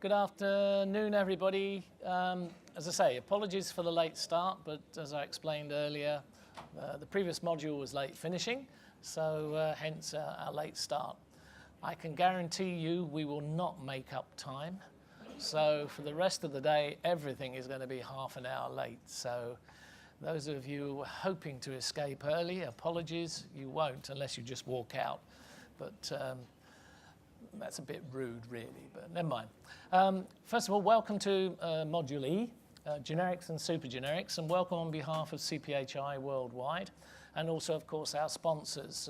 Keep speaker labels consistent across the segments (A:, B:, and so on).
A: Good afternoon, everybody. As I say, apologies for the late start, but as I explained earlier, the previous module was late finishing, so hence our late start. I can guarantee you we will not make up time. So for the rest of the day, everything is going to be half an hour late. So those of you who were hoping to escape early, apologies, you won't unless you just walk out. But that's a bit rude, really, but never mind. First of all, welcome to Module E, Generics and Super Generics, and welcome on behalf of CPhI worldwide, and also, of course, our sponsors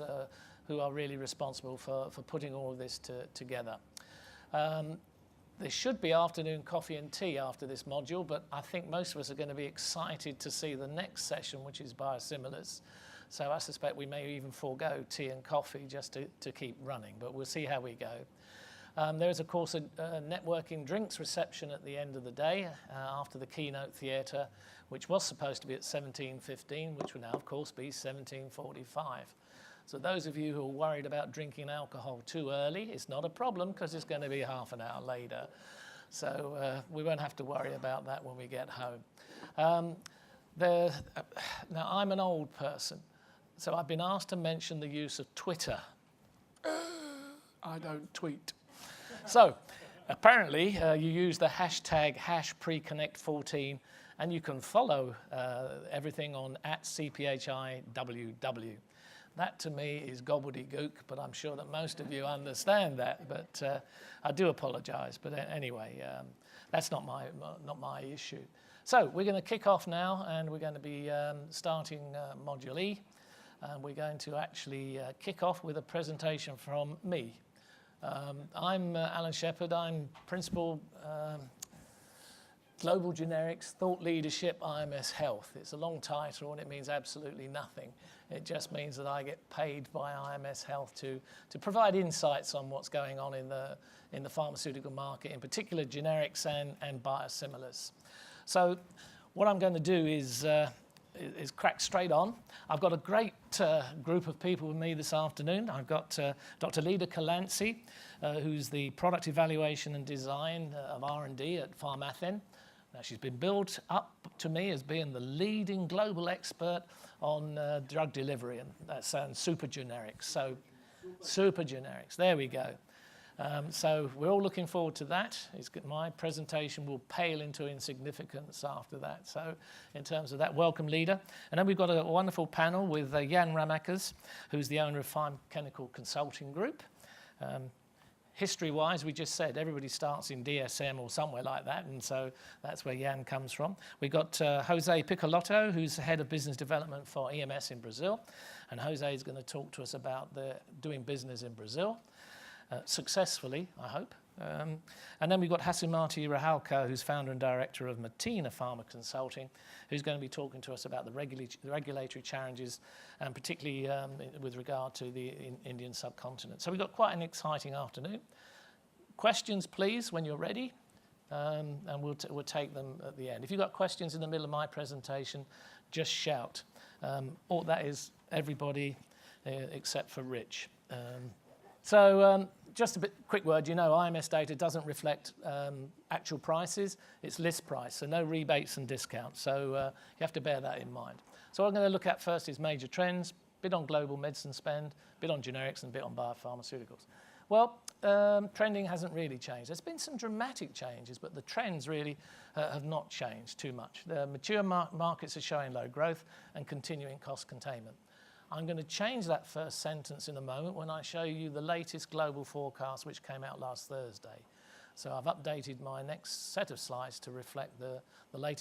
A: who are really responsible for putting all of this together. There should be afternoon coffee and tea after this module, but I think most of us are going to be excited to see the next session, which is biosimilars. So I suspect we may even forego tea and coffee just to keep running, but we'll see how we go. There is, of course, a networking drinks reception at the end of the day after the keynote theatre, which was supposed to be at 17:15, which will now, of course, be 17:45. So those of you who are worried about drinking alcohol too early, it's not a problem because it's going to be half an hour later. So we won't have to worry about that when we get home. Now, I'm an old person. So I've been asked to mention the use of Twitter. I don't tweet. So apparently you use the hashtag #preconnect14 and you can follow everything on @CPHIWW. That to me is gobbledygook, but I'm sure that most of you understand that. But I do apologise. But anyway, that's not my issue. So we're going to kick off now, and we're going to be starting Module E. We're going to actually kick off with a presentation from me. I'm Alan Shepherd. I'm Principal Global Generics Thought Leadership IMS Health. It's a long title and it means absolutely nothing. It just means that I get paid by IMS Health to provide insights on what's going on in the pharmaceutical market, in particular generics and biosimilars. So what I'm going to do is crack straight on. I've got a great group of people with me this afternoon. I've got Dr. Lida Kalanci, who's the Product Evaluation and Design of R&D at Pharmathen. Now, she's been built up to me as being the leading global expert on drug delivery, and that sounds super generics. So super generics, there we go. So we're all looking forward to that. My presentation will pale into insignificance after that. So in terms of that, welcome, Lida. And then we've got a wonderful panel with Jan Ramakers, who's the owner of Fine Chemical Consulting Group. History-wise, we just said everybody starts in DSM or somewhere like that, and so that's where Jan comes from. We've got Jose Piccolotto, who's the head of business development for EMS in Brazil, and Jose is going to talk to us about doing business in Brazil. Successfully, I hope. And then we've got Hasumati Rahalka, who's founder and director of Matina Pharma Consulting, who's going to be talking to us about the regulatory challenges, and particularly with regard to the Indian subcontinent. So we've got quite an exciting afternoon. Questions, please, when you're ready, and we'll take them at the end. If you've got questions in the middle of my presentation, just shout. Or that is everybody except for Rich. So just a quick word, IMS data doesn't reflect actual prices, it's list price, so no rebates and discounts. So you have to bear that in mind. So what I'm going to look at first is major trends, bit on global medicine spend, bit on generics, and a bit on biopharmaceuticals. Well, trending hasn't really changed. There's been some dramatic changes, but the trends really have not changed too much. The mature markets are showing low growth and continuing cost containment. I'm going to change that first sentence in a moment when I show you the latest global forecast, which came out last Thursday. So I've updated my next set of slides to reflect the latest